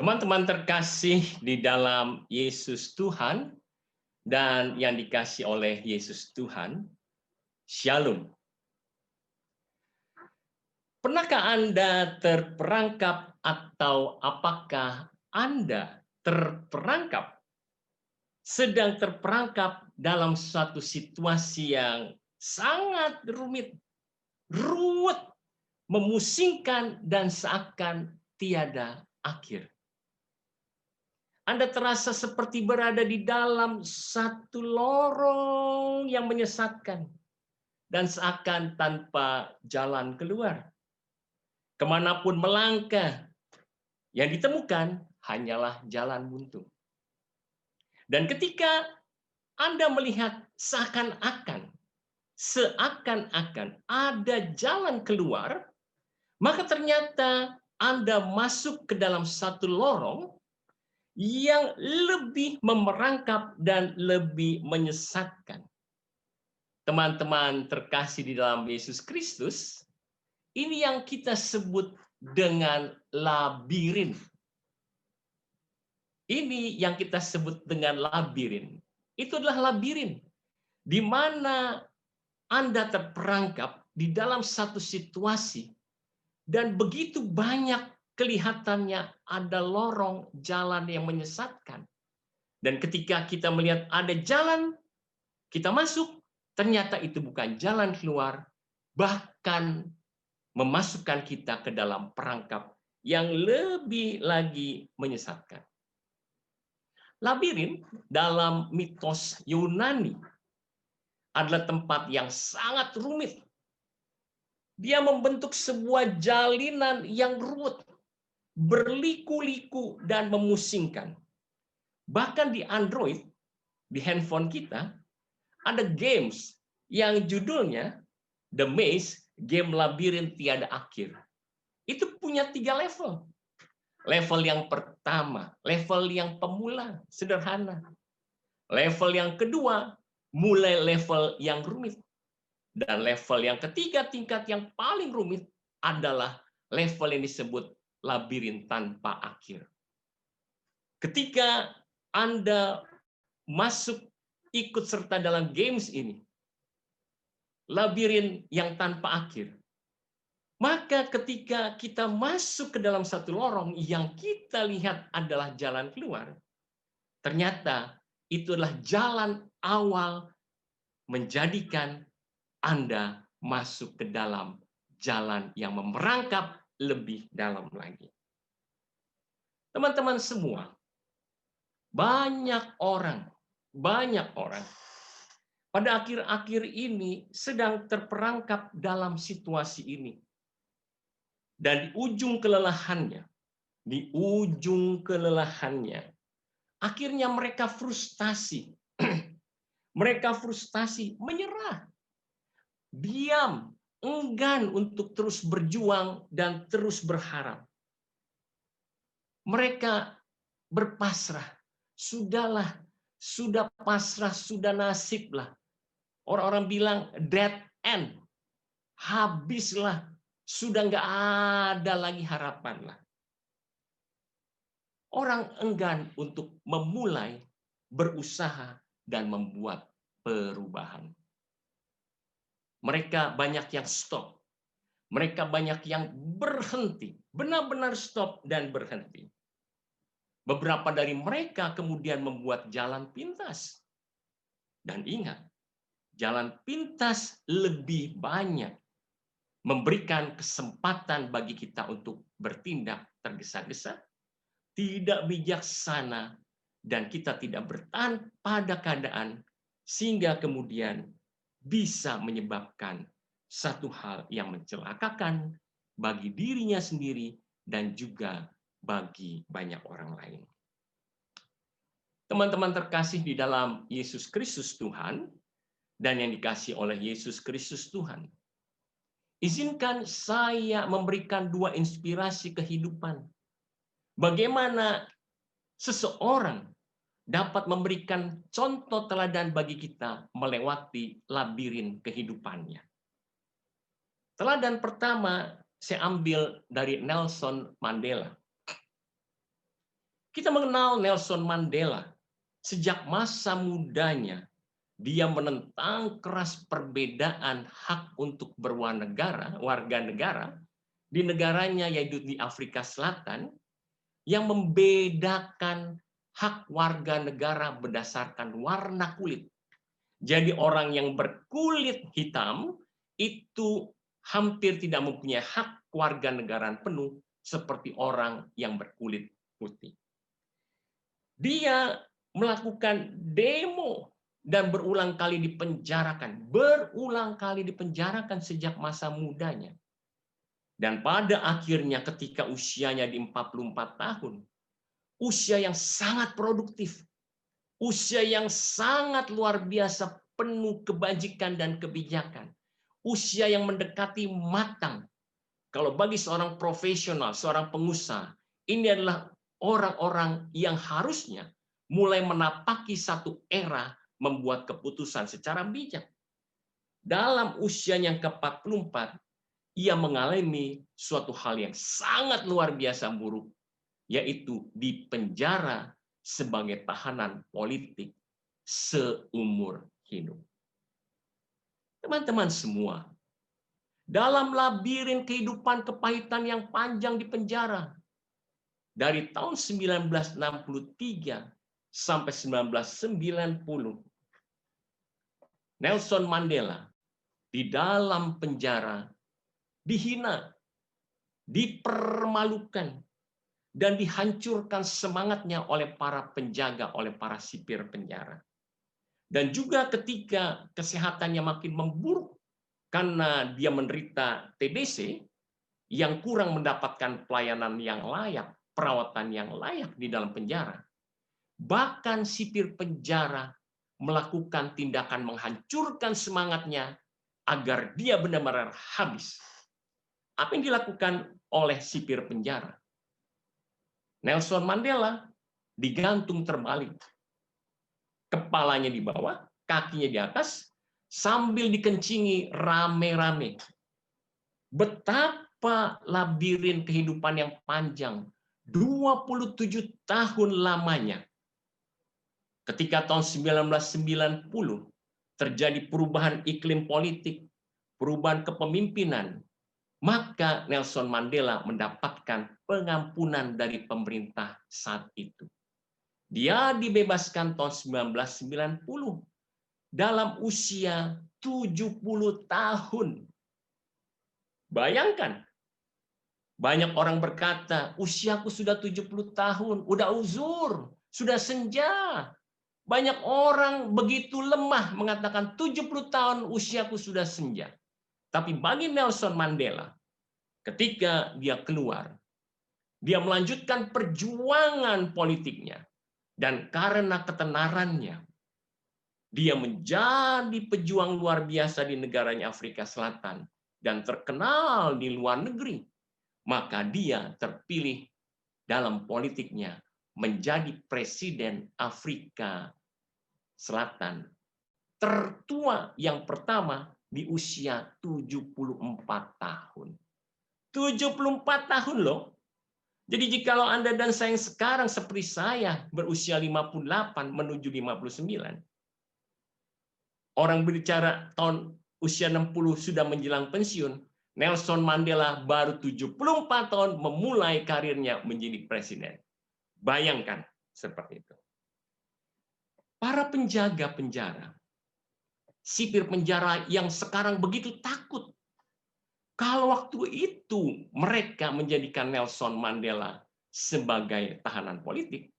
Teman-teman terkasih di dalam Yesus Tuhan dan yang dikasih oleh Yesus Tuhan, Shalom. Pernahkah Anda terperangkap atau apakah Anda sedang terperangkap dalam suatu situasi yang sangat rumit, ruwet, memusingkan dan seakan tiada akhir? Anda terasa seperti berada di dalam satu lorong yang menyesatkan dan seakan tanpa jalan keluar. Kemanapun melangkah, yang ditemukan hanyalah jalan buntu. Dan ketika Anda melihat seakan-akan ada jalan keluar, maka ternyata Anda masuk ke dalam satu lorong yang lebih memerangkap dan lebih menyesatkan. Teman-teman terkasih di dalam Yesus Kristus, ini yang kita sebut dengan labirin. Ini yang kita sebut dengan labirin. Itu adalah labirin, di mana Anda terperangkap di dalam satu situasi, dan begitu banyak kelihatannya ada lorong jalan yang menyesatkan. Dan ketika kita melihat ada jalan, kita masuk, ternyata itu bukan jalan keluar, bahkan memasukkan kita ke dalam perangkap yang lebih lagi menyesatkan. Labirin dalam mitos Yunani adalah tempat yang sangat rumit. Dia membentuk sebuah jalinan yang ruwet, berliku-liku dan memusingkan. Bahkan di Android, di handphone kita, ada games yang judulnya The Maze, game labirin tiada akhir. Itu punya 3 level. Level yang pertama, level yang pemula, sederhana. Level yang kedua, mulai level yang rumit. Dan level yang ketiga, tingkat yang paling rumit, adalah level yang disebut labirin tanpa akhir. Ketika Anda masuk ikut serta dalam games ini, labirin yang tanpa akhir, maka ketika kita masuk ke dalam satu lorong yang kita lihat adalah jalan keluar, ternyata itu adalah jalan awal menjadikan Anda masuk ke dalam jalan yang memerangkap lebih dalam lagi. Teman-teman semua, banyak orang pada akhir-akhir ini sedang terperangkap dalam situasi ini. Dan di ujung kelelahannya, akhirnya mereka frustasi. Mereka frustasi, menyerah, diam, enggan untuk terus berjuang dan terus berharap. Mereka berpasrah, sudahlah, sudah pasrah, sudah nasiblah. Orang-orang bilang dead end, habislah, sudah nggak ada lagi harapan lah. Orang enggan untuk memulai, berusaha, dan membuat perubahan. Mereka banyak yang stop. Mereka banyak yang berhenti. Benar-benar stop dan berhenti. Beberapa dari mereka kemudian membuat jalan pintas. Dan ingat, jalan pintas lebih banyak memberikan kesempatan bagi kita untuk bertindak tergesa-gesa, tidak bijaksana, dan kita tidak bertahan pada keadaan sehingga kemudian bisa menyebabkan satu hal yang mencelakakan bagi dirinya sendiri dan juga bagi banyak orang lain. Teman-teman terkasih di dalam Yesus Kristus Tuhan dan yang dikasih oleh Yesus Kristus Tuhan, izinkan saya memberikan 2 inspirasi kehidupan. Bagaimana seseorang dapat memberikan contoh teladan bagi kita melewati labirin kehidupannya. Teladan pertama saya ambil dari Nelson Mandela. Kita mengenal Nelson Mandela. Sejak masa mudanya, dia menentang keras perbedaan hak untuk warga negara di negaranya, yaitu di Afrika Selatan, yang membedakan hak warga negara berdasarkan warna kulit. Jadi orang yang berkulit hitam itu hampir tidak mempunyai hak warga negaraan penuh seperti orang yang berkulit putih. Dia melakukan demo dan berulang kali dipenjarakan sejak masa mudanya. Dan pada akhirnya ketika usianya di 44 tahun, usia yang sangat produktif, usia yang sangat luar biasa penuh kebajikan dan kebijakan, usia yang mendekati matang. Kalau bagi seorang profesional, seorang pengusaha, ini adalah orang-orang yang harusnya mulai menapaki satu era membuat keputusan secara bijak. Dalam usianya yang ke-44, ia mengalami suatu hal yang sangat luar biasa buruk, yaitu dipenjara sebagai tahanan politik seumur hidup. Teman-teman semua, dalam labirin kehidupan kepahitan yang panjang di penjara, dari tahun 1963 sampai 1990, Nelson Mandela di dalam penjara dihina, dipermalukan, dan dihancurkan semangatnya oleh para penjaga, oleh para sipir penjara. Dan juga ketika kesehatannya makin memburuk karena dia menderita TBC, yang kurang mendapatkan pelayanan yang layak, perawatan yang layak di dalam penjara. Bahkan sipir penjara melakukan tindakan menghancurkan semangatnya agar dia benar-benar habis. Apa yang dilakukan oleh sipir penjara? Nelson Mandela digantung terbalik. Kepalanya di bawah, kakinya di atas, sambil dikencingi rame-rame. Betapa labirin kehidupan yang panjang, 27 tahun lamanya. Ketika tahun 1990 terjadi perubahan iklim politik, perubahan kepemimpinan, maka Nelson Mandela mendapatkan pengampunan dari pemerintah saat itu. Dia dibebaskan tahun 1990 dalam usia 70 tahun. Bayangkan, banyak orang berkata, usiaku sudah 70 tahun, udah uzur, sudah senja. Banyak orang begitu lemah mengatakan 70 tahun usiaku sudah senja. Tapi bagi Nelson Mandela, ketika dia keluar, dia melanjutkan perjuangan politiknya. Dan karena ketenarannya, dia menjadi pejuang luar biasa di negaranya Afrika Selatan dan terkenal di luar negeri. Maka dia terpilih dalam politiknya menjadi presiden Afrika Selatan tertua yang pertama di usia 74 tahun. 74 tahun loh. Jadi jikalau Anda dan saya yang sekarang seperti saya berusia 58 menuju 59. Orang berbicara tahun usia 60 sudah menjelang pensiun. Nelson Mandela baru 74 tahun memulai karirnya menjadi presiden. Bayangkan seperti itu. Para penjaga penjara, sipir penjara yang sekarang begitu takut. Kalau waktu itu mereka menjadikan Nelson Mandela sebagai tahanan politik,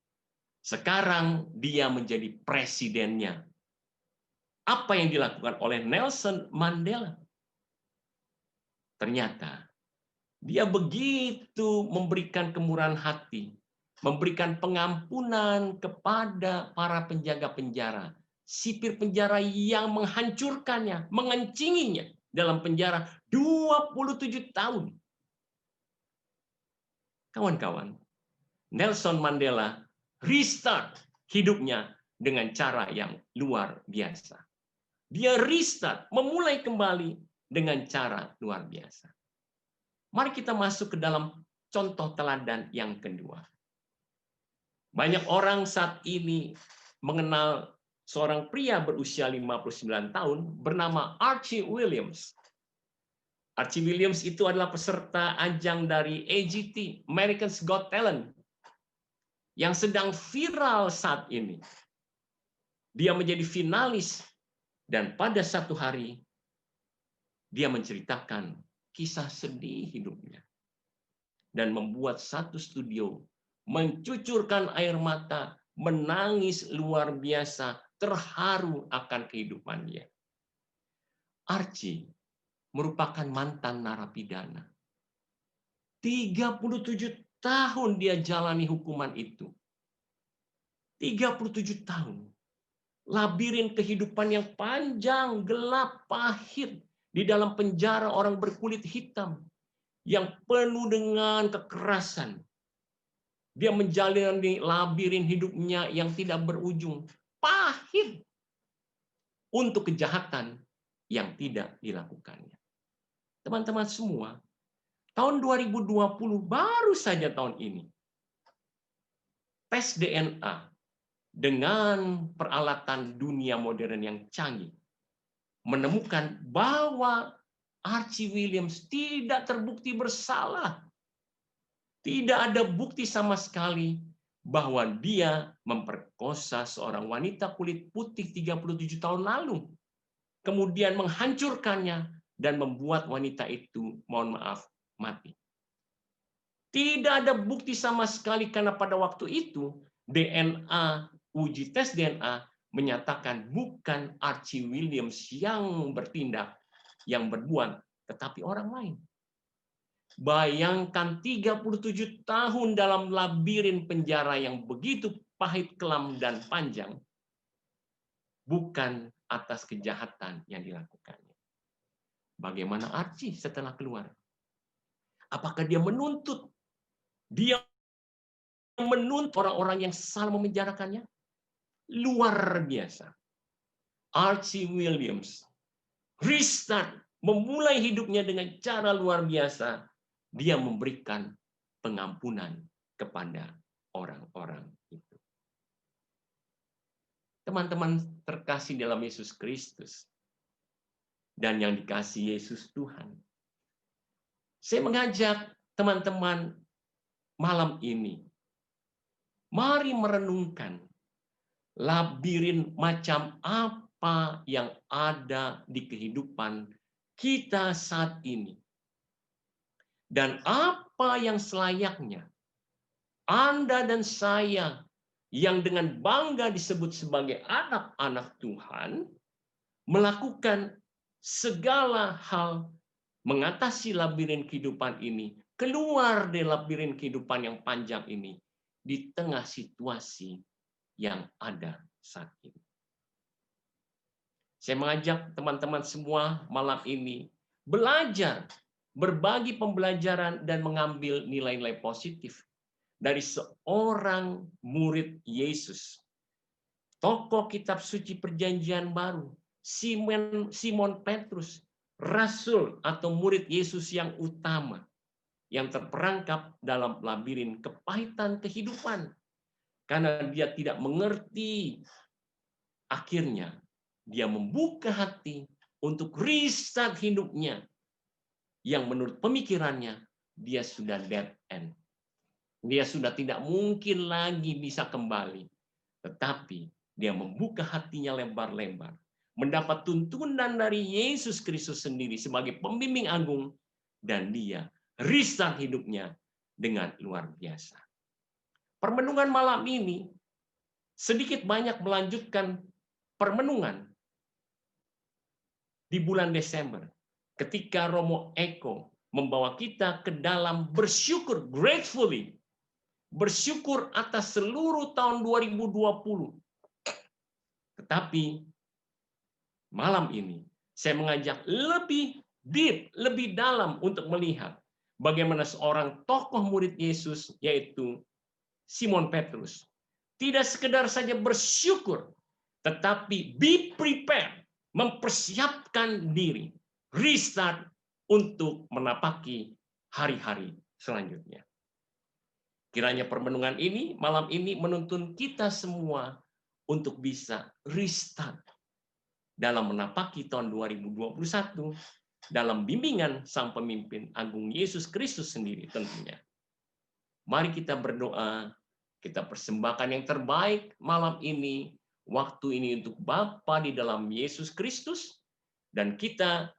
sekarang dia menjadi presidennya. Apa yang dilakukan oleh Nelson Mandela? Ternyata dia begitu memberikan kemurahan hati, memberikan pengampunan kepada para penjaga penjara, sipir penjara yang menghancurkannya, mengencinginya dalam penjara 27 tahun. Kawan-kawan, Nelson Mandela restart hidupnya dengan cara yang luar biasa. Dia restart, memulai kembali dengan cara luar biasa. Mari kita masuk ke dalam contoh teladan yang kedua. Banyak orang saat ini mengenal seorang pria berusia 59 tahun bernama Archie Williams. Archie Williams itu adalah peserta ajang dari AGT, America's Got Talent, yang sedang viral saat ini. Dia menjadi finalis, dan pada satu hari, dia menceritakan kisah sedih hidupnya. Dan membuat satu studio, mencucurkan air mata, menangis luar biasa, terharu akan kehidupan dia. Archie merupakan mantan narapidana. 37 tahun dia jalani hukuman itu. 37 tahun. Labirin kehidupan yang panjang, gelap, pahit. Di dalam penjara orang berkulit hitam. Yang penuh dengan kekerasan. Dia menjalani labirin hidupnya yang tidak berujung. Pahit. Untuk kejahatan yang tidak dilakukannya. Teman-teman semua, tahun 2020 baru saja tahun ini, tes DNA dengan peralatan dunia modern yang canggih menemukan bahwa Archie Williams tidak terbukti bersalah. Tidak ada bukti sama sekali bahwa dia memperkosa seorang wanita kulit putih 37 tahun lalu. Kemudian menghancurkannya dan membuat wanita itu, mohon maaf, mati. Tidak ada bukti sama sekali karena pada waktu itu DNA, uji tes DNA menyatakan bukan Archie Williams yang bertindak, yang berbuat, tetapi orang lain. Bayangkan 37 tahun dalam labirin penjara yang begitu pahit, kelam, dan panjang, bukan atas kejahatan yang dilakukannya. Bagaimana Archie setelah keluar? Apakah dia menuntut? Dia menuntut orang-orang yang salah memenjarakannya? Luar biasa. Archie Williams restart, memulai hidupnya dengan cara luar biasa. Dia memberikan pengampunan kepada orang-orang itu. Teman-teman terkasih dalam Yesus Kristus dan yang dikasihi Yesus Tuhan. Saya mengajak teman-teman malam ini, mari merenungkan labirin macam apa yang ada di kehidupan kita saat ini. Dan apa yang selayaknya Anda dan saya yang dengan bangga disebut sebagai anak-anak Tuhan melakukan segala hal mengatasi labirin kehidupan ini, keluar dari labirin kehidupan yang panjang ini di tengah situasi yang ada saat ini. Saya mengajak teman-teman semua malam ini belajar, berbagi pembelajaran dan mengambil nilai-nilai positif dari seorang murid Yesus. Tokoh kitab suci Perjanjian Baru, Simon Petrus, rasul atau murid Yesus yang utama yang terperangkap dalam labirin kepahitan kehidupan karena dia tidak mengerti. Akhirnya dia membuka hati untuk restart hidupnya yang menurut pemikirannya dia sudah dead end. Dia sudah tidak mungkin lagi bisa kembali. Tetapi dia membuka hatinya lebar-lebar, mendapat tuntunan dari Yesus Kristus sendiri sebagai pembimbing agung, dan dia restart hidupnya dengan luar biasa. Permenungan malam ini sedikit banyak melanjutkan permenungan di bulan Desember, ketika Romo Eko membawa kita ke dalam bersyukur, gratefully, bersyukur atas seluruh tahun 2020. Tetapi malam ini saya mengajak lebih deep, lebih dalam untuk melihat bagaimana seorang tokoh murid Yesus, yaitu Simon Petrus, tidak sekedar saja bersyukur, tetapi be prepared, mempersiapkan diri, restart untuk menapaki hari-hari selanjutnya. Kiranya permenungan ini malam ini menuntun kita semua untuk bisa restart dalam menapaki tahun 2021 dalam bimbingan Sang Pemimpin Agung Yesus Kristus sendiri tentunya. Mari kita berdoa, kita persembahkan yang terbaik malam ini, waktu ini untuk Bapa di dalam Yesus Kristus, dan kita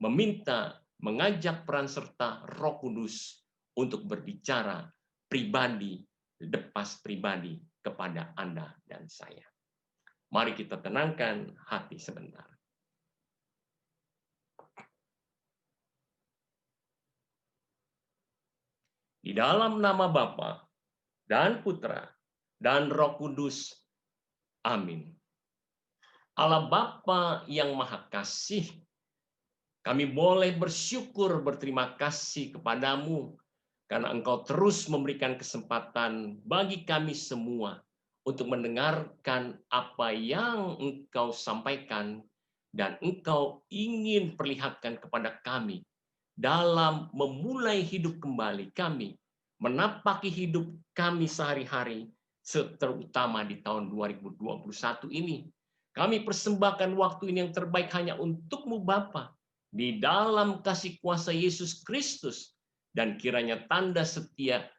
meminta, mengajak peran serta Roh Kudus untuk berbicara pribadi, lepas pribadi kepada Anda dan saya. Mari kita tenangkan hati sebentar. Di dalam nama Bapa dan Putra dan Roh Kudus. Amin. Allah Bapa yang Maha Kasih, kami boleh bersyukur, berterima kasih kepadamu karena Engkau terus memberikan kesempatan bagi kami semua untuk mendengarkan apa yang Engkau sampaikan dan Engkau ingin perlihatkan kepada kami dalam memulai hidup kembali kami, menapaki hidup kami sehari-hari, terutama di tahun 2021 ini. Kami persembahkan waktu ini yang terbaik hanya untuk-Mu Bapa, di dalam kasih kuasa Yesus Kristus, dan kiranya tanda setia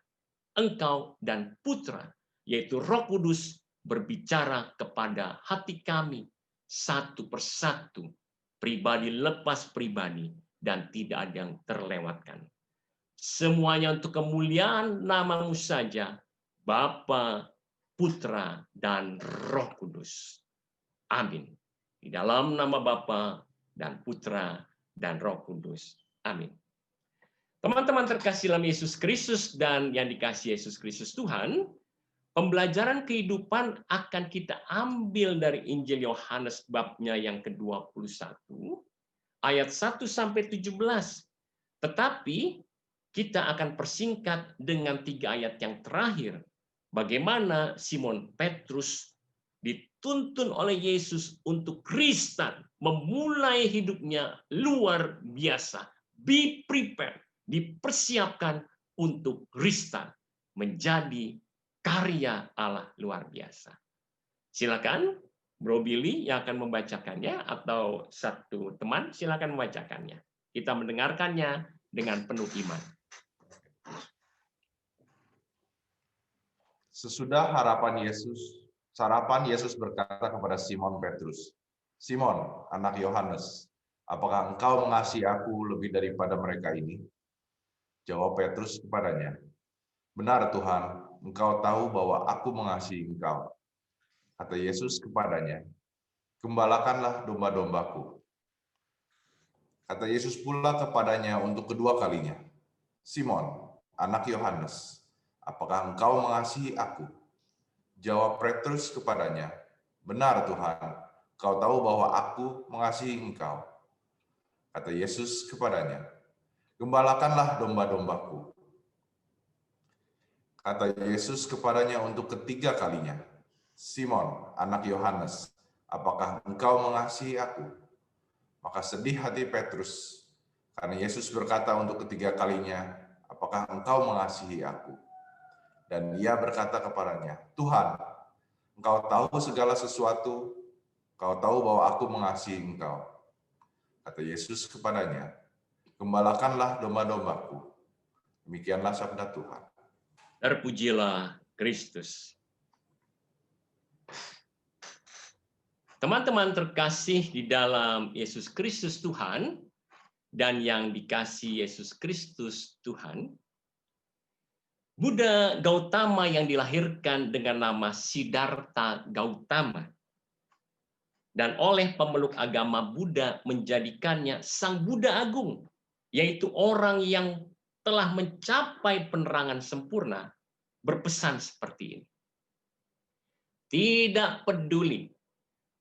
Engkau dan Putra, yaitu Roh Kudus, berbicara kepada hati kami satu persatu, pribadi lepas pribadi, dan tidak ada yang terlewatkan. Semuanya untuk kemuliaan nama-Mu saja, Bapa, Putra, dan Roh Kudus. Amin. Di dalam nama Bapa dan Putra dan Roh Kudus. Amin. Teman-teman terkasih dalam Yesus Kristus dan yang dikasihi Yesus Kristus Tuhan, pembelajaran kehidupan akan kita ambil dari Injil Yohanes babnya yang ke-21, ayat 1 sampai 17. Tetapi kita akan persingkat dengan 3 ayat yang terakhir. Bagaimana Simon Petrus dituntun oleh Yesus untuk restart, memulai hidupnya luar biasa. Be prepared, dipersiapkan untuk restart, menjadi karya Allah luar biasa. Silakan Bro Billy yang akan membacakannya, atau satu teman silakan membacakannya. Kita mendengarkannya dengan penuh iman. Sesudah sarapan Yesus berkata kepada Simon Petrus, "Simon, anak Yohanes, apakah engkau mengasihi aku lebih daripada mereka ini?" Jawab Petrus kepadanya, "Benar Tuhan, engkau tahu bahwa aku mengasihi engkau." Kata Yesus kepadanya, "Gembalakanlah domba-dombaku." Kata Yesus pula kepadanya untuk kedua kalinya, "Simon, anak Yohanes, apakah engkau mengasihi aku?" Jawab Petrus kepadanya, "Benar Tuhan, engkau tahu bahwa aku mengasihi engkau." Kata Yesus kepadanya, "Gembalakanlah domba-dombaku." Kata Yesus kepadanya untuk ketiga kalinya, "Simon, anak Yohanes, apakah engkau mengasihi aku?" Maka sedih hati Petrus, karena Yesus berkata untuk ketiga kalinya, "Apakah engkau mengasihi aku?" Dan ia berkata kepadanya, "Tuhan, engkau tahu segala sesuatu, engkau tahu bahwa aku mengasihi engkau." Kata Yesus kepadanya, "Gembalakanlah domba-dombaku." Demikianlah sabda Tuhan. Terpujilah Kristus. Teman-teman terkasih di dalam Yesus Kristus Tuhan, dan yang dikasihi Yesus Kristus Tuhan, Buddha Gautama yang dilahirkan dengan nama Siddhartha Gautama, dan oleh pemeluk agama Buddha menjadikannya Sang Buddha Agung, yaitu orang yang telah mencapai penerangan sempurna, berpesan seperti ini. Tidak peduli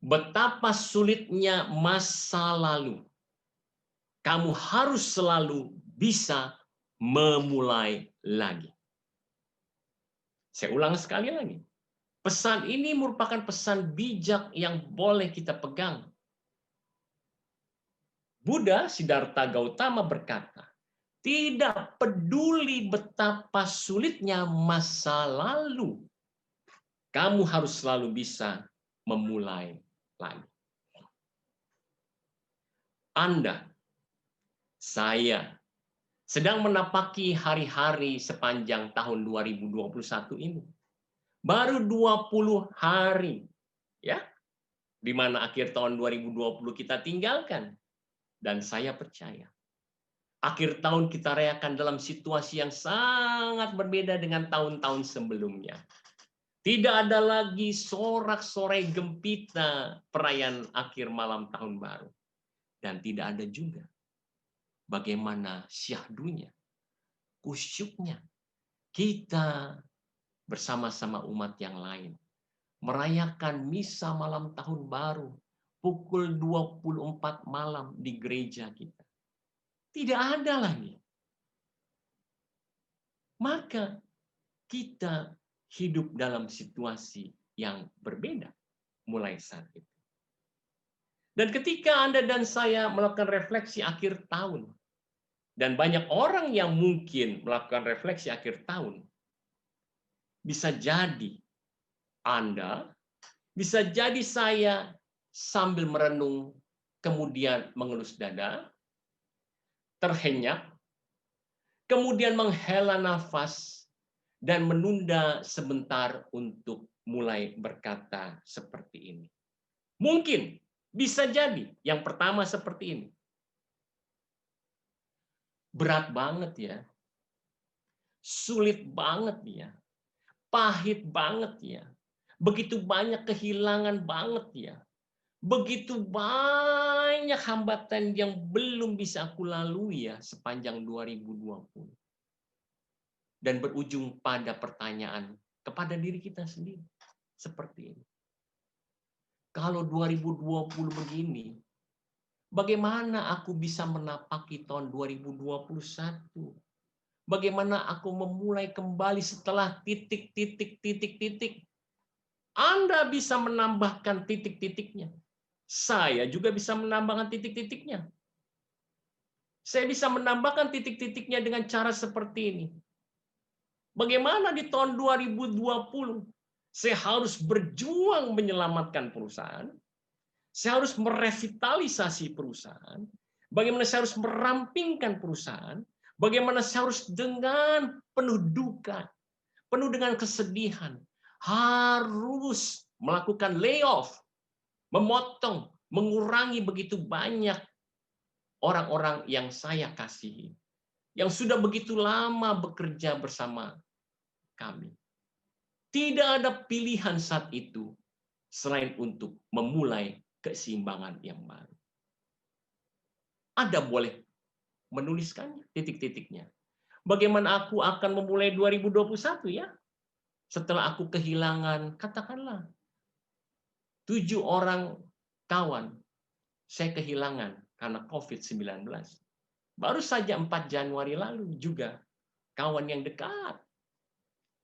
betapa sulitnya masa lalu, kamu harus selalu bisa memulai lagi. Saya ulang sekali lagi. Pesan ini merupakan pesan bijak yang boleh kita pegang. Buddha Siddhartha Gautama berkata, Tidak peduli betapa sulitnya masa lalu, kamu harus selalu bisa memulai lagi. Anda, saya, sedang menapaki hari-hari sepanjang tahun 2021 ini. Baru 20 hari, ya, di mana akhir tahun 2020 kita tinggalkan. Dan saya percaya, akhir tahun kita rayakan dalam situasi yang sangat berbeda dengan tahun-tahun sebelumnya. Tidak ada lagi sorak-sorai gempita perayaan akhir malam tahun baru. Dan tidak ada juga bagaimana syahdunya, kusyuknya kita bersama-sama umat yang lain merayakan misa malam tahun baru pukul 24 malam di gereja kita. Tidak ada lagi. Maka kita hidup dalam situasi yang berbeda mulai saat itu. Dan ketika Anda dan saya melakukan refleksi akhir tahun, dan banyak orang yang mungkin melakukan refleksi akhir tahun, bisa jadi Anda, bisa jadi saya sambil merenung, kemudian mengelus dada, terhenyak, kemudian menghela nafas, dan menunda sebentar untuk mulai berkata seperti ini. Mungkin, bisa jadi, yang pertama seperti ini. Berat banget ya. Sulit banget ya. Pahit banget ya. Begitu banyak kehilangan banget ya. Begitu banyak hambatan yang belum bisa aku lalui ya sepanjang 2020. Dan berujung pada pertanyaan kepada diri kita sendiri. Seperti ini. Kalau 2020 begini, bagaimana aku bisa menapaki tahun 2021? Bagaimana aku memulai kembali setelah titik-titik. Anda bisa menambahkan titik-titiknya. Saya juga bisa menambahkan titik-titiknya. Saya bisa menambahkan titik-titiknya dengan cara seperti ini. Bagaimana di tahun 2020 saya harus berjuang menyelamatkan perusahaan, saya harus merevitalisasi perusahaan, bagaimana saya harus merampingkan perusahaan, bagaimana saya harus dengan penuh duka, penuh dengan kesedihan, harus melakukan layoff, memotong, mengurangi begitu banyak orang-orang yang saya kasihi, yang sudah begitu lama bekerja bersama kami. Tidak ada pilihan saat itu selain untuk memulai keseimbangan yang baru. Anda boleh menuliskannya, titik-titiknya. Bagaimana aku akan memulai 2021 ya? Setelah aku kehilangan, katakanlah, 7 orang kawan, saya kehilangan karena COVID-19. Baru saja 4 Januari lalu juga, kawan yang dekat.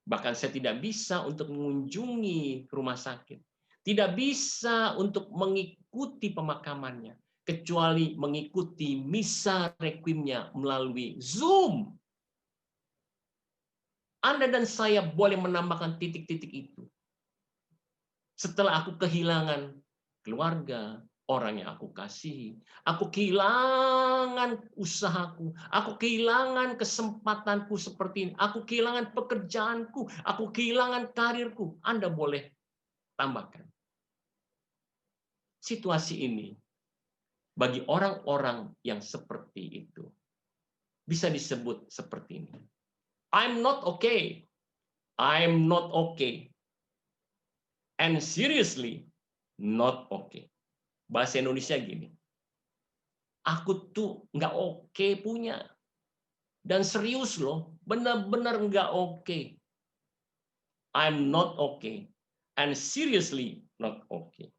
Bahkan saya tidak bisa untuk mengunjungi rumah sakit. Tidak bisa untuk mengikuti pemakamannya. Kecuali mengikuti misa requiemnya melalui Zoom. Anda dan saya boleh menambahkan titik-titik itu. Setelah aku kehilangan keluarga, orang yang aku kasihi, aku kehilangan usahaku, aku kehilangan kesempatanku seperti ini, aku kehilangan pekerjaanku, aku kehilangan karirku. Anda boleh tambahkan. Situasi ini bagi orang-orang yang seperti itu bisa disebut seperti ini. I'm not okay. I'm not okay. And seriously not okay. Bahasa Indonesia gini. Aku tuh nggak oke punya. Dan serius loh, benar-benar nggak oke. I'm not okay. And seriously not okay.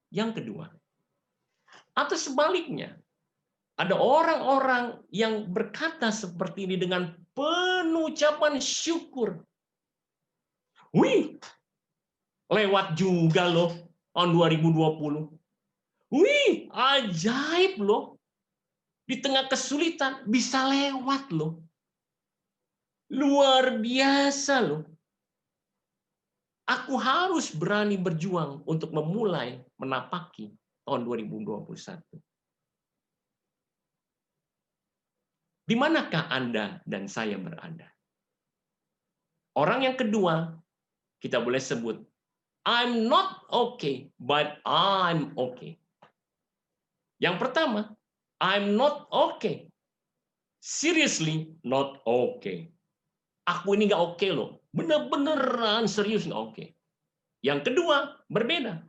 Yang kedua, atau sebaliknya, ada orang-orang yang berkata seperti ini dengan penuh ucapan syukur. Wih, lewat juga loh tahun 2020. Wih, ajaib loh. Di tengah kesulitan bisa lewat loh. Luar biasa loh. Aku harus berani berjuang untuk memulai menapaki tahun 2021. Di manakah Anda dan saya berada? Orang yang kedua, kita boleh sebut, I'm not okay, but I'm okay. Yang pertama, I'm not okay. Seriously not okay. Aku ini nggak oke loh. Bener-beneran serius nggak oke. Yang kedua, berbeda.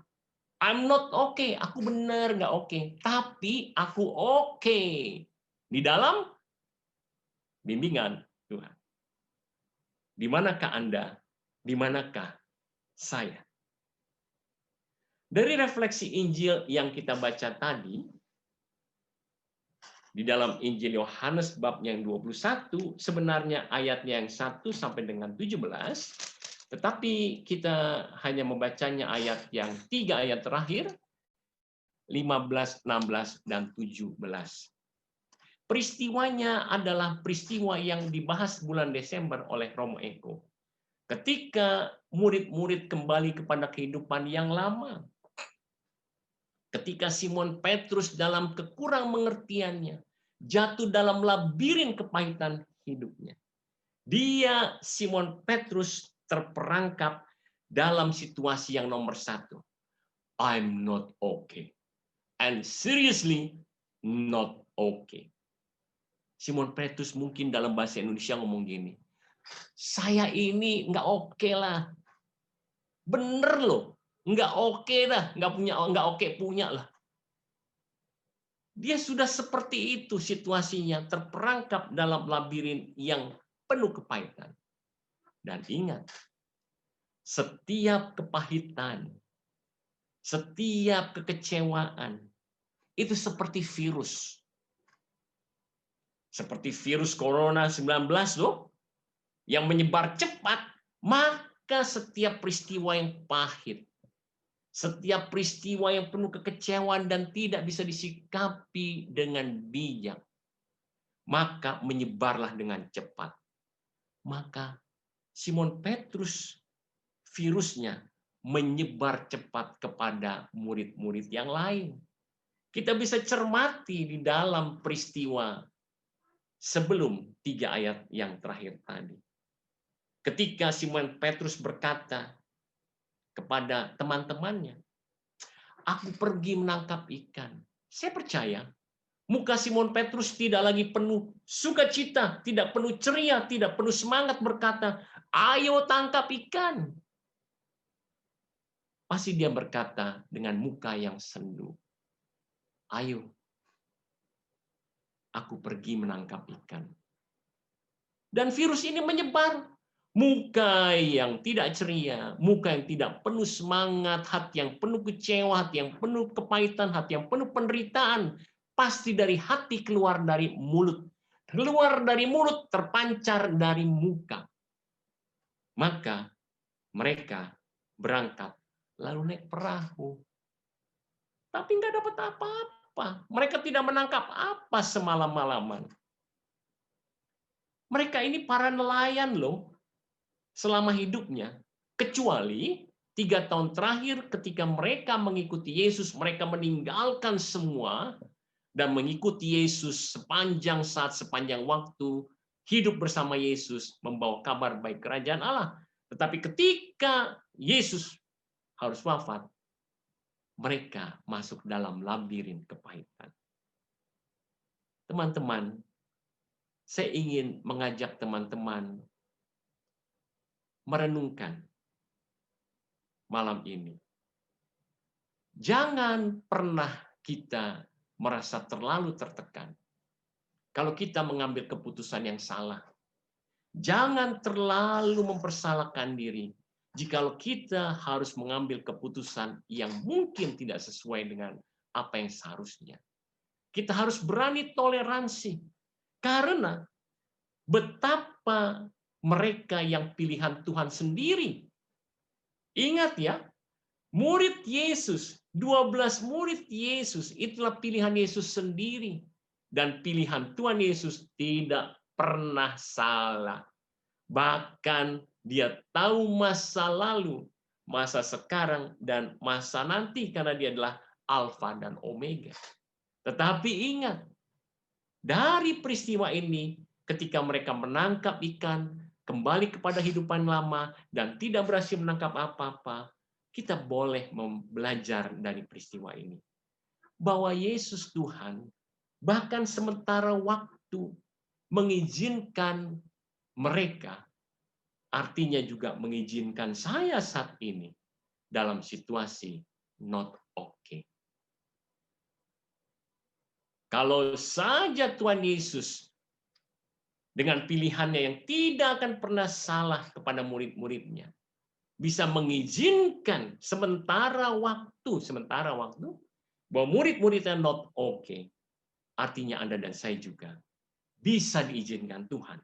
I'm not okay. Aku bener nggak oke. Tapi aku oke. Di dalam bimbingan Tuhan. Di manakah Anda? Di manakah saya? Dari refleksi Injil yang kita baca tadi, di dalam Injil Yohanes bab yang 21, sebenarnya ayatnya yang 1 sampai dengan 17, tetapi kita hanya membacanya ayat yang 3 ayat terakhir, 15, 16, dan 17. Peristiwanya adalah peristiwa yang dibahas bulan Desember oleh Romo Eko. Ketika murid-murid kembali kepada kehidupan yang lama. Ketika Simon Petrus dalam kekurang mengertiannya jatuh dalam labirin kepahitan hidupnya. Dia, Simon Petrus, terperangkap dalam situasi yang nomor 1. I'm not okay. And seriously not okay. Simon Petrus mungkin dalam bahasa Indonesia ngomong gini, saya ini nggak oke lah. Bener loh. Nggak oke dah, nggak oke punya lah. Dia sudah seperti itu situasinya, terperangkap dalam labirin yang penuh kepahitan. Dan ingat, setiap kepahitan, setiap kekecewaan, itu seperti virus. Seperti virus Corona 19 loh, yang menyebar cepat, maka setiap peristiwa yang pahit, setiap peristiwa yang penuh kekecewaan dan tidak bisa disikapi dengan bijak, maka menyebarlah dengan cepat. Maka Simon Petrus virusnya menyebar cepat kepada murid-murid yang lain. Kita bisa cermati di dalam peristiwa sebelum 3 ayat yang terakhir tadi. Ketika Simon Petrus berkata kepada teman-temannya, aku pergi menangkap ikan. Saya percaya muka Simon Petrus tidak lagi penuh sukacita, tidak penuh ceria, tidak penuh semangat berkata, ayo tangkap ikan. Pasti dia berkata dengan muka yang sendu, ayo, aku pergi menangkap ikan. Dan virus ini menyebar. Muka yang tidak ceria, muka yang tidak penuh semangat, hati yang penuh kecewa, hati yang penuh kepahitan, hati yang penuh penderitaan, pasti dari hati keluar dari mulut. Keluar dari mulut, terpancar dari muka. Maka mereka berangkat, lalu naik perahu. Tapi nggak dapat apa-apa. Mereka tidak menangkap apa semalam-malaman. Mereka ini para nelayan loh, selama hidupnya. Kecuali 3 tahun terakhir ketika mereka mengikuti Yesus, mereka meninggalkan semua dan mengikuti Yesus sepanjang saat, sepanjang waktu, hidup bersama Yesus, membawa kabar baik kerajaan Allah. Tetapi ketika Yesus harus wafat, mereka masuk dalam labirin kepahitan. Teman-teman, saya ingin mengajak teman-teman merenungkan malam ini. Jangan pernah kita merasa terlalu tertekan kalau kita mengambil keputusan yang salah. Jangan terlalu mempersalahkan diri jikalau kita harus mengambil keputusan yang mungkin tidak sesuai dengan apa yang seharusnya. Kita harus berani toleransi, karena betapa mereka yang pilihan Tuhan sendiri. Ingat ya, murid Yesus 12 murid Yesus, itulah pilihan Yesus sendiri. Dan pilihan Tuhan Yesus tidak pernah salah. Bahkan dia tahu masa lalu, masa sekarang, dan masa nanti karena dia adalah Alfa dan Omega. Tetapi ingat, dari peristiwa ini, ketika mereka menangkap ikan, kembali kepada kehidupan lama, dan tidak berhasil menangkap apa-apa, kita boleh belajar dari peristiwa ini. Bahwa Yesus Tuhan, bahkan sementara waktu mengizinkan mereka, artinya juga mengizinkan saya saat ini dalam situasi not okay. Kalau saja Tuhan Yesus dengan pilihannya yang tidak akan pernah salah kepada murid-muridnya, bisa mengizinkan sementara waktu bahwa murid-muridnya not okay, artinya Anda dan saya juga bisa diizinkan Tuhan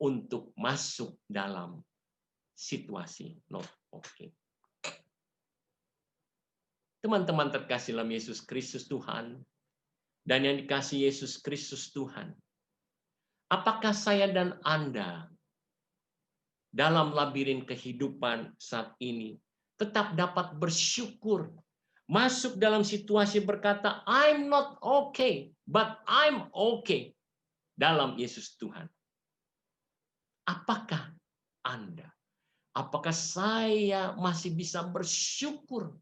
untuk masuk dalam situasi not okay. Teman-teman terkasih dalam Yesus Kristus Tuhan, dan yang dikasih Yesus Kristus Tuhan, apakah saya dan Anda dalam labirin kehidupan saat ini tetap dapat bersyukur, masuk dalam situasi berkata, I'm not okay, but I'm okay dalam Yesus Tuhan? Apakah Anda? Apakah saya masih bisa bersyukur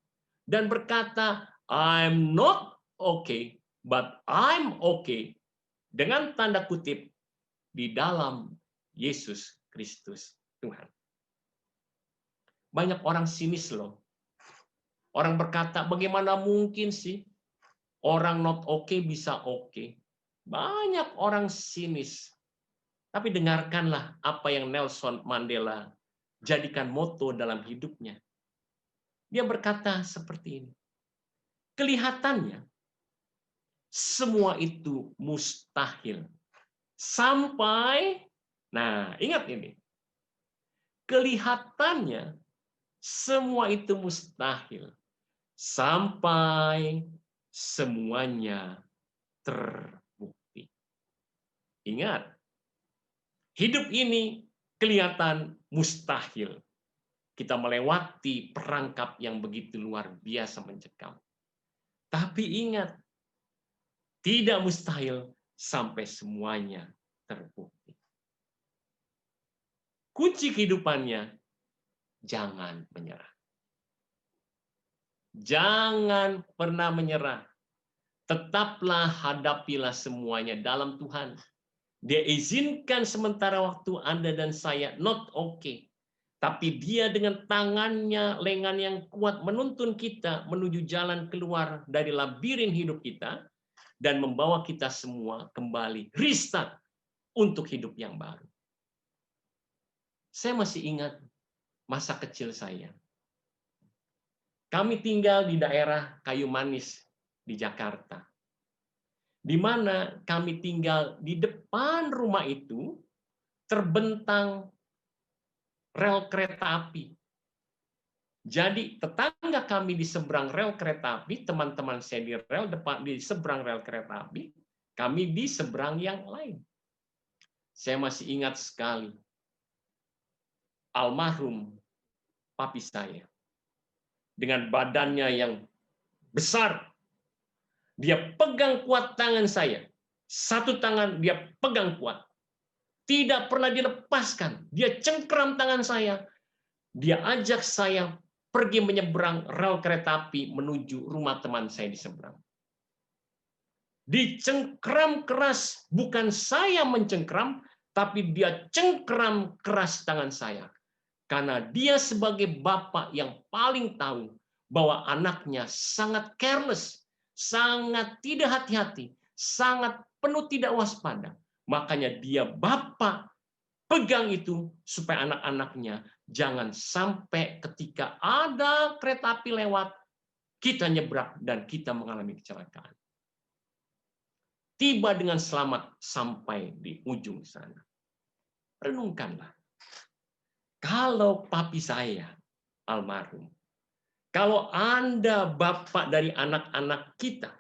dan berkata, I'm not okay, but I'm okay, dengan tanda kutip, di dalam Yesus Kristus Tuhan. Banyak orang sinis loh. Orang berkata, bagaimana mungkin sih orang not okay bisa okay? Banyak orang sinis. Tapi dengarkanlah apa yang Nelson Mandela jadikan moto dalam hidupnya. Dia berkata seperti ini. Kelihatannya semua itu mustahil. Sampai, nah ingat ini. Kelihatannya semua itu mustahil. Sampai semuanya terbukti. Ingat, hidup ini kelihatan mustahil. Kita melewati perangkap yang begitu luar biasa mencekam. Tapi ingat, tidak mustahil sampai semuanya terbukti. Kunci kehidupannya, jangan menyerah. Jangan pernah menyerah. Tetaplah hadapilah semuanya dalam Tuhan. Dia izinkan sementara waktu Anda dan saya not okay. Tapi dia dengan tangannya, lengan yang kuat menuntun kita menuju jalan keluar dari labirin hidup kita dan membawa kita semua kembali restart untuk hidup yang baru. Saya masih ingat masa kecil saya. Kami tinggal di daerah Kayu Manis di Jakarta. Di mana kami tinggal di depan rumah itu terbentang rel kereta api. Jadi tetangga kami di seberang rel kereta api, teman-teman saya di rel depan di seberang rel kereta api, kami di seberang yang lain. Saya masih ingat sekali almarhum papi saya dengan badannya yang besar. Dia pegang kuat tangan saya. Satu tangan dia pegang kuat. Tidak pernah dilepaskan. Dia cengkeram tangan saya. Dia ajak saya pergi menyeberang rel kereta api menuju rumah teman saya di seberang. Dicengkeram keras, bukan saya mencengkeram, tapi dia cengkeram keras tangan saya. Karena dia sebagai bapak yang paling tahu bahwa anaknya sangat careless, sangat tidak hati-hati, sangat penuh tidak waspada. Makanya dia bapak pegang itu supaya anak-anaknya jangan sampai ketika ada kereta api lewat, kita nyebrang dan kita mengalami kecelakaan. Tiba dengan selamat sampai di ujung sana. Renungkanlah. Kalau papi saya, almarhum, Kalau Anda bapak dari anak-anak kita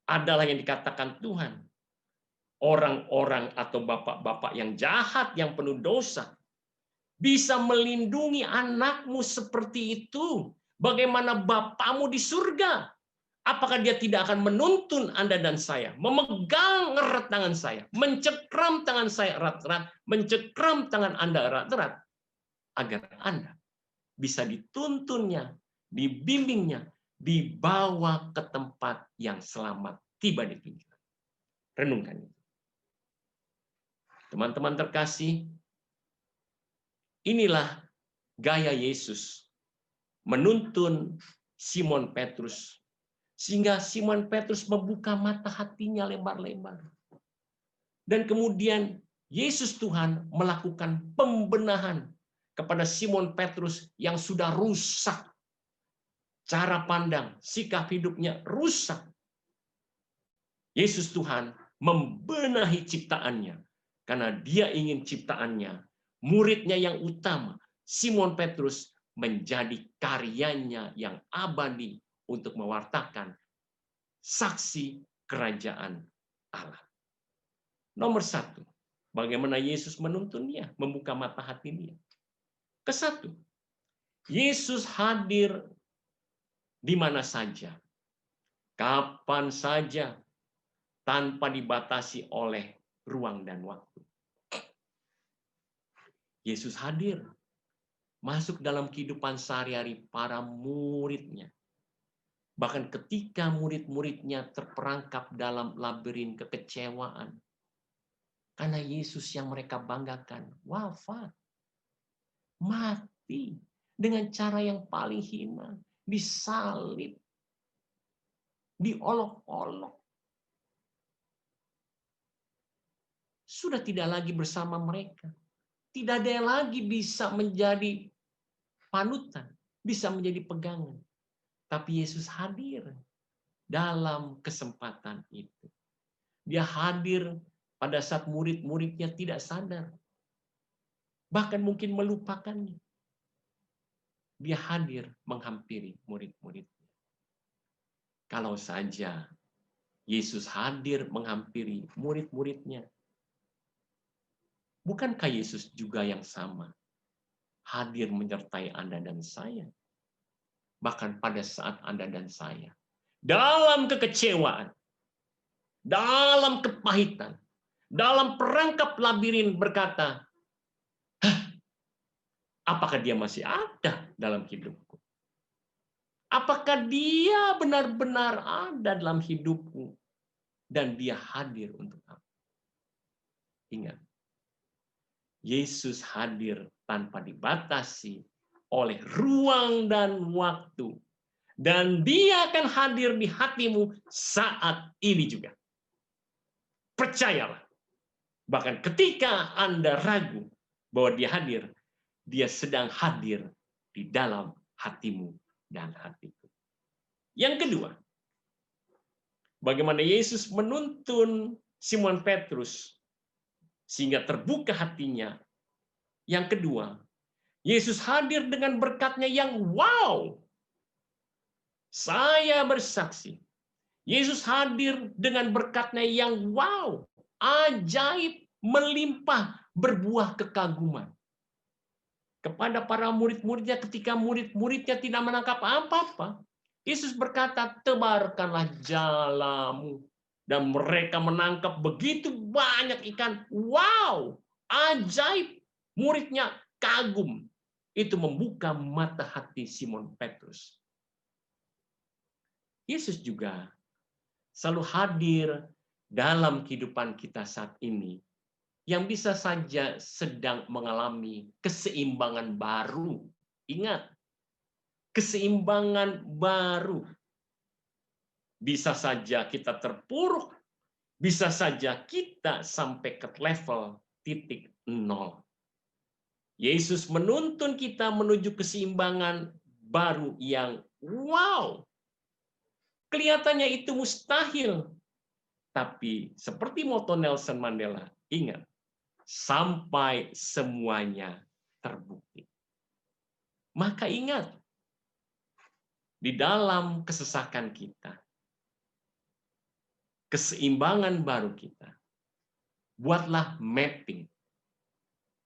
adalah yang dikatakan Tuhan, orang-orang atau bapak-bapak yang jahat, yang penuh dosa, bisa melindungi anakmu seperti itu. Bagaimana Bapamu di surga? Apakah dia tidak akan menuntun Anda dan saya, memegang erat tangan saya, mencekram tangan saya erat-erat, mencekram tangan Anda erat-erat, agar Anda bisa dituntunnya, dibimbingnya, dibawa ke tempat yang selamat, tiba di tujuan. Renungkan itu. Teman-teman terkasih, inilah gaya Yesus menuntun Simon Petrus, sehingga Simon Petrus membuka mata hatinya lebar-lebar. Dan kemudian Yesus Tuhan melakukan pembenahan kepada Simon Petrus yang sudah rusak. Cara pandang, sikap hidupnya rusak. Yesus Tuhan membenahi ciptaannya. Karena dia ingin ciptaannya, muridnya yang utama, Simon Petrus, menjadi karyanya yang abadi untuk mewartakan saksi kerajaan Allah. Nomor satu, bagaimana Yesus menuntun dia, membuka mata hati dia. Kesatu, Yesus hadir di mana saja, kapan saja, tanpa dibatasi oleh ruang dan waktu. Yesus hadir, masuk dalam kehidupan sehari-hari para muridnya. Bahkan ketika murid-muridnya terperangkap dalam labirin kekecewaan, karena Yesus yang mereka banggakan wafat, mati dengan cara yang paling hina, disalib, diolok-olok. Sudah tidak lagi bersama mereka. Tidak ada yang lagi bisa menjadi panutan, bisa menjadi pegangan. Tapi Yesus hadir dalam kesempatan itu. Dia hadir pada saat murid-muridnya tidak sadar. Bahkan mungkin melupakannya. Dia hadir menghampiri murid-muridnya. Kalau saja Yesus hadir menghampiri murid-muridnya, bukankah Yesus juga yang sama hadir menyertai Anda dan saya? Bahkan pada saat Anda dan saya dalam kekecewaan, dalam kepahitan, dalam perangkap labirin berkata, apakah dia masih ada dalam hidupku? Apakah dia benar-benar ada dalam hidupku? Dan dia hadir untuk aku. Ingat, Yesus hadir tanpa dibatasi oleh ruang dan waktu. Dan dia akan hadir di hatimu saat ini juga. Percayalah. Bahkan ketika Anda ragu bahwa dia hadir, dia sedang hadir di dalam hatimu dan hatiku. Yang kedua, bagaimana Yesus menuntun Simon Petrus sehingga terbuka hatinya. Yang kedua, Yesus hadir dengan berkatnya yang wow. Saya bersaksi, Yesus hadir dengan berkatnya yang wow, ajaib, melimpah, berbuah kekaguman. Kepada para murid-muridnya ketika murid-muridnya tidak menangkap apa-apa, Yesus berkata, tebarkanlah jalamu. Dan mereka menangkap begitu banyak ikan. Wow, ajaib. Muridnya kagum. Itu membuka mata hati Simon Petrus. Yesus juga selalu hadir dalam kehidupan kita saat ini yang bisa saja sedang mengalami keseimbangan baru. Ingat, keseimbangan baru. Bisa saja kita terpuruk, bisa saja kita sampai ke level titik nol. Yesus menuntun kita menuju keseimbangan baru yang wow. Kelihatannya itu mustahil. Tapi seperti moto Nelson Mandela, ingat, sampai semuanya terbukti. Maka ingat, di dalam kesesakan kita, keseimbangan baru kita. Buatlah mapping.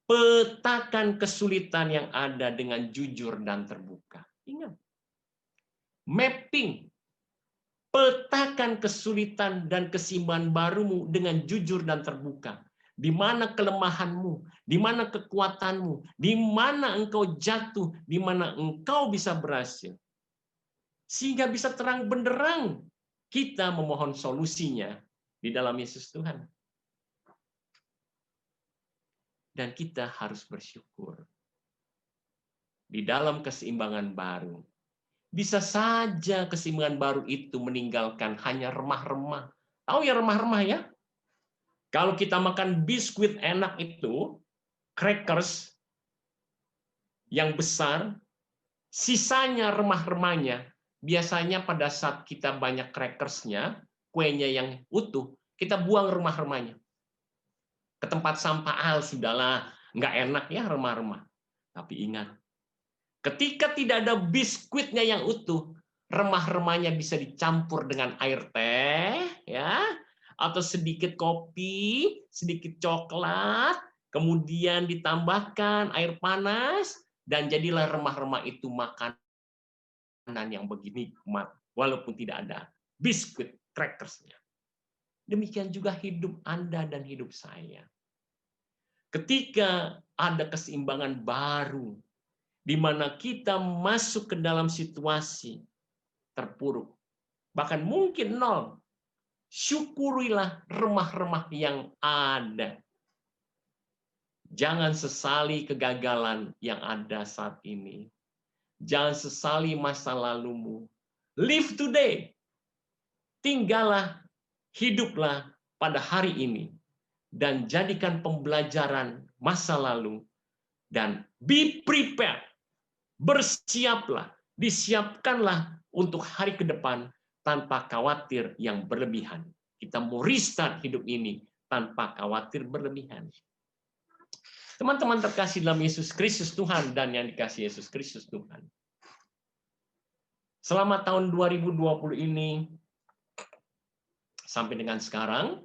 Petakan kesulitan yang ada dengan jujur dan terbuka. Ingat, mapping. Petakan kesulitan dan keseimbangan barumu dengan jujur dan terbuka. Di mana kelemahanmu, di mana kekuatanmu, di mana engkau jatuh, di mana engkau bisa berhasil. Sehingga bisa terang benderang kita memohon solusinya di dalam Yesus Tuhan. Dan kita harus bersyukur. Di dalam keseimbangan baru, bisa saja keseimbangan baru itu meninggalkan hanya remah-remah. Tahu ya remah-remah ya? Kalau kita makan biskuit enak itu, crackers yang besar, sisanya remah-remahnya. Biasanya pada saat kita banyak crackersnya, kuenya yang utuh, kita buang remah-remahnya. Ke tempat sampah, sudahlah, nggak enak ya remah-remah. Tapi ingat, ketika tidak ada biskuitnya yang utuh, remah-remahnya bisa dicampur dengan air teh, ya, atau sedikit kopi, sedikit coklat, kemudian ditambahkan air panas, dan jadilah remah-remah itu makanan yang begini nikmat, walaupun tidak ada biskuit crackersnya. Demikian juga hidup Anda dan hidup saya. Ketika ada keseimbangan baru, di mana kita masuk ke dalam situasi terpuruk, bahkan mungkin nol, syukurilah remah-remah yang ada. Jangan sesali kegagalan yang ada saat ini. Jangan sesali masa lalumu. Live today. Tinggallah, hiduplah pada hari ini. Dan jadikan pembelajaran masa lalu. Dan be prepared. Bersiaplah. Disiapkanlah untuk hari ke depan tanpa khawatir yang berlebihan. Kita mau restart hidup ini tanpa khawatir berlebihan. Teman-teman terkasih dalam Yesus Kristus Tuhan dan yang dikasih Yesus Kristus Tuhan. Selama tahun 2020 ini sampai dengan sekarang,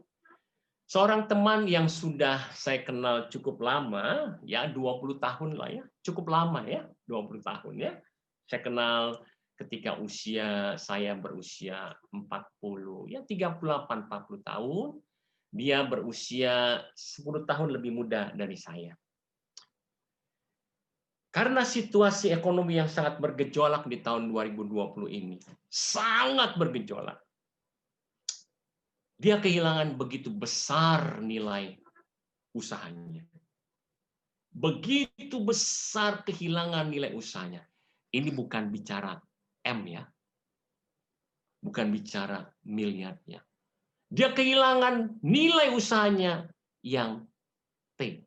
seorang teman yang sudah saya kenal cukup lama, ya 20 tahun lah ya, cukup lama ya, 20 tahun ya. Saya kenal ketika saya berusia 40, ya 38-40 tahun. Dia berusia 10 tahun lebih muda dari saya. Karena situasi ekonomi yang sangat bergejolak di tahun 2020 ini, sangat bergejolak. Dia kehilangan begitu besar nilai usahanya. Begitu besar kehilangan nilai usahanya. Ini bukan bicara M ya. Bukan bicara miliarnya. Dia kehilangan nilai usahanya yang T.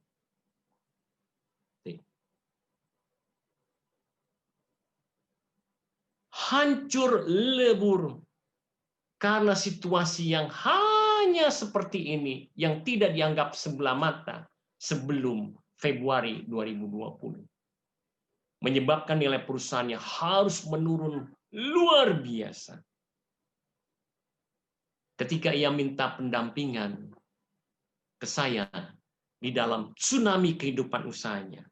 Hancur lebur karena situasi yang hanya seperti ini yang tidak dianggap sebelah mata sebelum Februari 2020. Menyebabkan nilai perusahaannya harus menurun luar biasa. Ketika ia minta pendampingan ke saya di dalam tsunami kehidupan usahanya,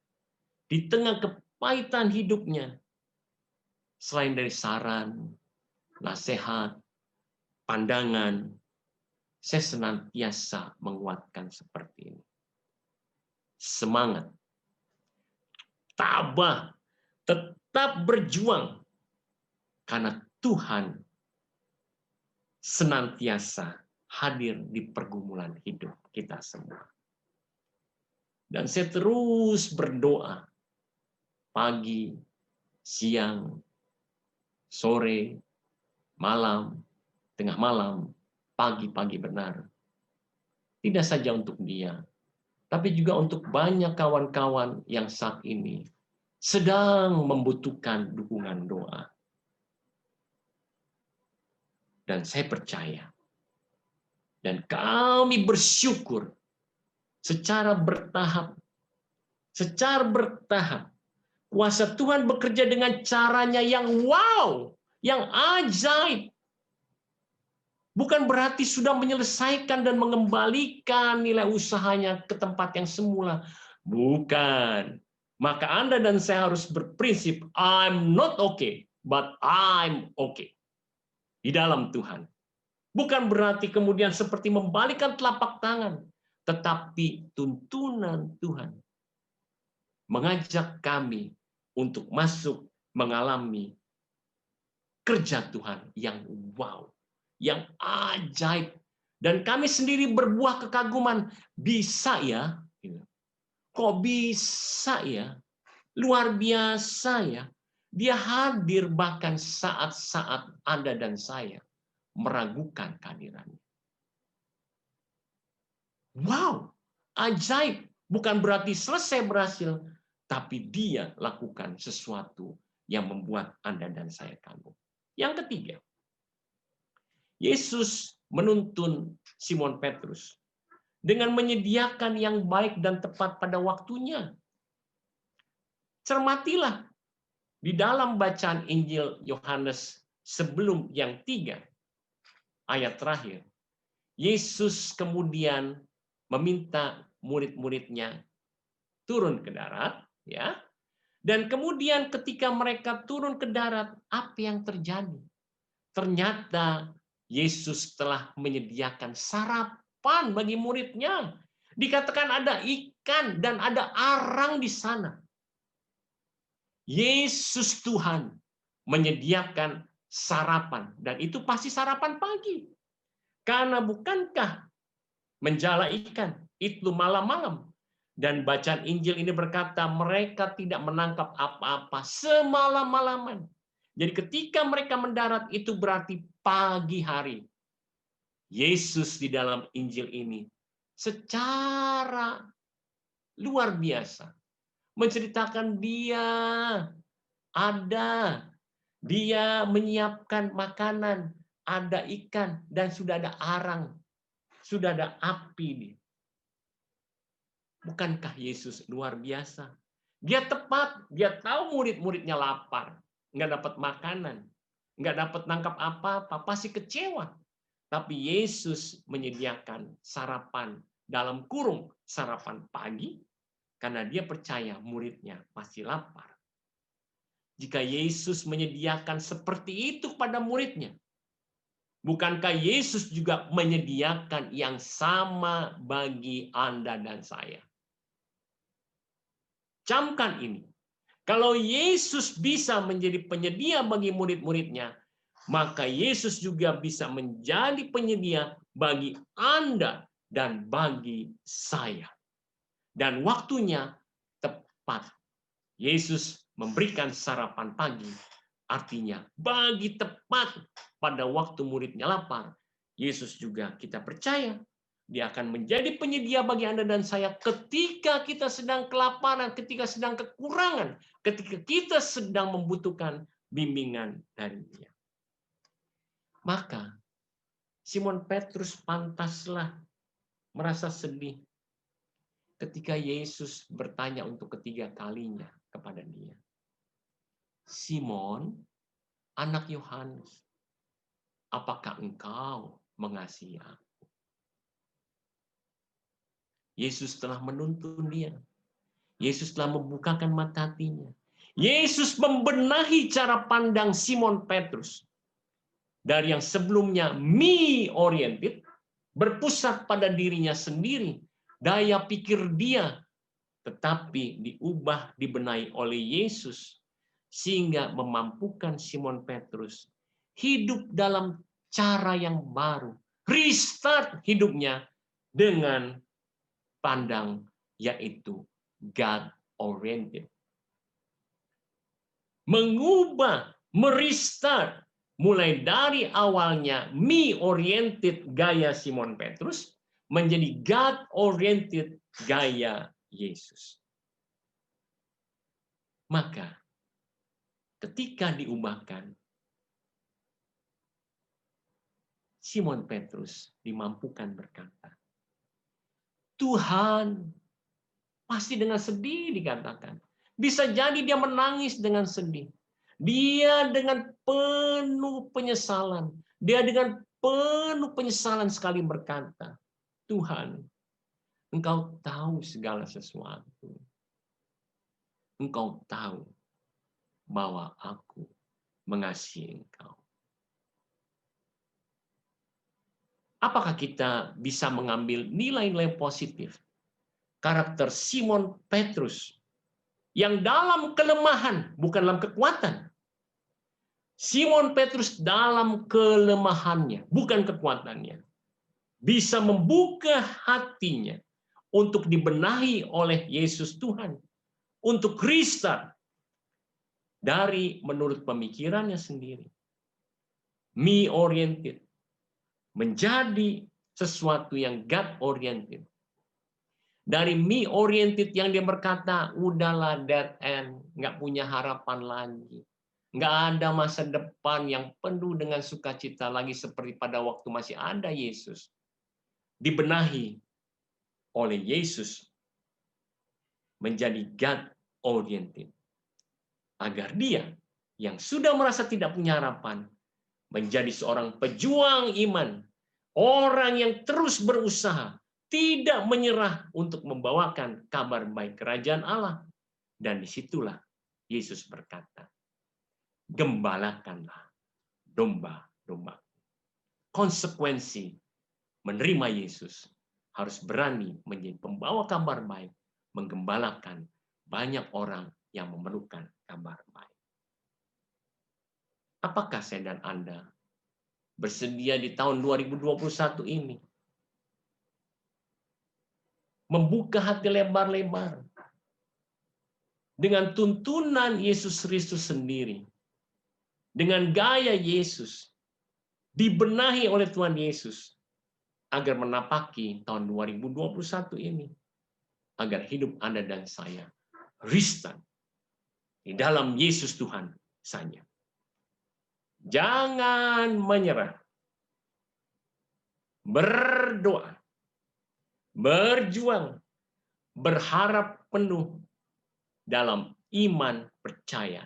di tengah kepahitan hidupnya, selain dari saran, nasihat, pandangan, saya senantiasa menguatkan seperti ini. Semangat, tabah, tetap berjuang, karena Tuhan senantiasa hadir di pergumulan hidup kita semua. Dan saya terus berdoa pagi, siang, sore, malam, tengah malam, pagi-pagi benar. Tidak saja untuk dia, tapi juga untuk banyak kawan-kawan yang saat ini sedang membutuhkan dukungan doa. Dan saya percaya, dan kami bersyukur secara bertahap, kuasa Tuhan bekerja dengan caranya yang wow, yang ajaib. Bukan berarti sudah menyelesaikan dan mengembalikan nilai usahanya ke tempat yang semula. Bukan. Maka Anda dan saya harus berprinsip, I'm not okay, but I'm okay. Di dalam Tuhan. Bukan berarti kemudian seperti membalikkan telapak tangan. Tetapi tuntunan Tuhan mengajak kami untuk masuk mengalami kerja Tuhan yang wow, yang ajaib. Dan kami sendiri berbuah kekaguman. Bisa ya? Kok bisa ya? Luar biasa ya. Dia hadir bahkan saat-saat Anda dan saya meragukan kehadirannya. Wow, ajaib. Bukan berarti selesai berhasil, tapi dia lakukan sesuatu yang membuat Anda dan saya kagum. Yang ketiga, Yesus menuntun Simon Petrus dengan menyediakan yang baik dan tepat pada waktunya. Cermatilah di dalam bacaan Injil Yohanes sebelum yang 3 ayat terakhir. Yesus kemudian meminta murid-muridnya turun ke darat, ya. Dan kemudian ketika mereka turun ke darat, apa yang terjadi? Ternyata Yesus telah menyediakan sarapan bagi muridnya. Dikatakan ada ikan dan ada arang di sana. Yesus Tuhan menyediakan sarapan. Dan itu pasti sarapan pagi. Karena bukankah menjala ikan itu malam-malam. Dan bacaan Injil ini berkata mereka tidak menangkap apa-apa semalam-malaman. Jadi ketika mereka mendarat itu berarti pagi hari. Yesus di dalam Injil ini secara luar biasa menceritakan dia ada, dia menyiapkan makanan, ada ikan dan sudah ada arang, sudah ada api. Bukankah Yesus luar biasa? Dia tepat, dia tahu murid-muridnya lapar, nggak dapat makanan, nggak dapat nangkap apa-apa, pasti kecewa. Tapi Yesus menyediakan sarapan dalam kurung sarapan pagi, karena dia percaya muridnya pasti lapar. Jika Yesus menyediakan seperti itu pada muridnya, bukankah Yesus juga menyediakan yang sama bagi Anda dan saya? Camkan ini. Kalau Yesus bisa menjadi penyedia bagi murid-muridnya, maka Yesus juga bisa menjadi penyedia bagi Anda dan bagi saya. Dan waktunya tepat. Yesus memberikan sarapan pagi. Artinya bagi tepat pada waktu muridnya lapar. Yesus juga kita percaya dia akan menjadi penyedia bagi Anda dan saya ketika kita sedang kelaparan, ketika sedang kekurangan, ketika kita sedang membutuhkan bimbingan dari Dia. Maka Simon Petrus pantaslah merasa sedih ketika Yesus bertanya untuk ketiga kalinya kepada dia. Simon, anak Yohanes, apakah engkau mengasihi aku? Yesus telah menuntun dia. Yesus telah membukakan mata hatinya. Yesus membenahi cara pandang Simon Petrus. Dari yang sebelumnya me-oriented, berpusat pada dirinya sendiri, daya pikir dia, tetapi diubah, dibenahi oleh Yesus, sehingga memampukan Simon Petrus hidup dalam cara yang baru. Restart hidupnya dengan pandang, yaitu God-oriented. Mengubah, merestart, mulai dari awalnya me-oriented gaya Simon Petrus, menjadi God-oriented gaya Yesus. Maka, ketika diubahkan, Simon Petrus dimampukan berkata, Tuhan, pasti dengan sedih dikatakan. Bisa jadi dia menangis dengan sedih. Dia dengan penuh penyesalan. Dia dengan penuh penyesalan sekali berkata, Tuhan, Engkau tahu segala sesuatu. Engkau tahu bahwa aku mengasihi Engkau. Apakah kita bisa mengambil nilai-nilai positif karakter Simon Petrus yang dalam kelemahan, bukan dalam kekuatan. Simon Petrus dalam kelemahannya, bukan kekuatannya, bisa membuka hatinya untuk dibenahi oleh Yesus Tuhan, untuk restart dari menurut pemikirannya sendiri. Me oriented menjadi sesuatu yang God oriented. Dari me oriented yang dia berkata, udahlah dead end, nggak punya harapan lagi. Nggak ada masa depan yang penuh dengan sukacita lagi seperti pada waktu masih ada Yesus. Dibenahi oleh Yesus menjadi God oriented. Agar dia yang sudah merasa tidak punya harapan menjadi seorang pejuang iman. Orang yang terus berusaha, tidak menyerah untuk membawakan kabar baik kerajaan Allah. Dan disitulah Yesus berkata, gembalakanlah domba-domba. Konsekuensi menerima Yesus harus berani menjadi pembawa kabar baik, menggembalakan banyak orang yang memerlukan kabar baik. Apakah saya dan Anda bersedia di tahun 2021 ini membuka hati lebar-lebar dengan tuntunan Yesus Kristus sendiri, dengan gaya Yesus, dibenahi oleh Tuhan Yesus, agar menapaki tahun 2021 ini, agar hidup Anda dan saya restart di dalam Yesus Tuhan saja. Jangan menyerah. Berdoa. Berjuang. Berharap penuh dalam iman percaya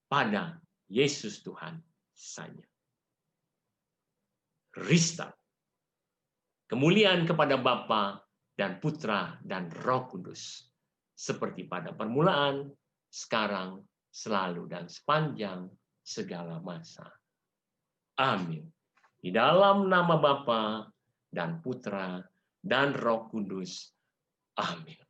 pada Yesus Tuhan saja. Restart. Kemuliaan kepada Bapa dan Putra dan Roh Kudus. Seperti pada permulaan, sekarang, selalu, dan sepanjang segala masa. Amin. Di dalam nama Bapa dan Putra dan Roh Kudus. Amin.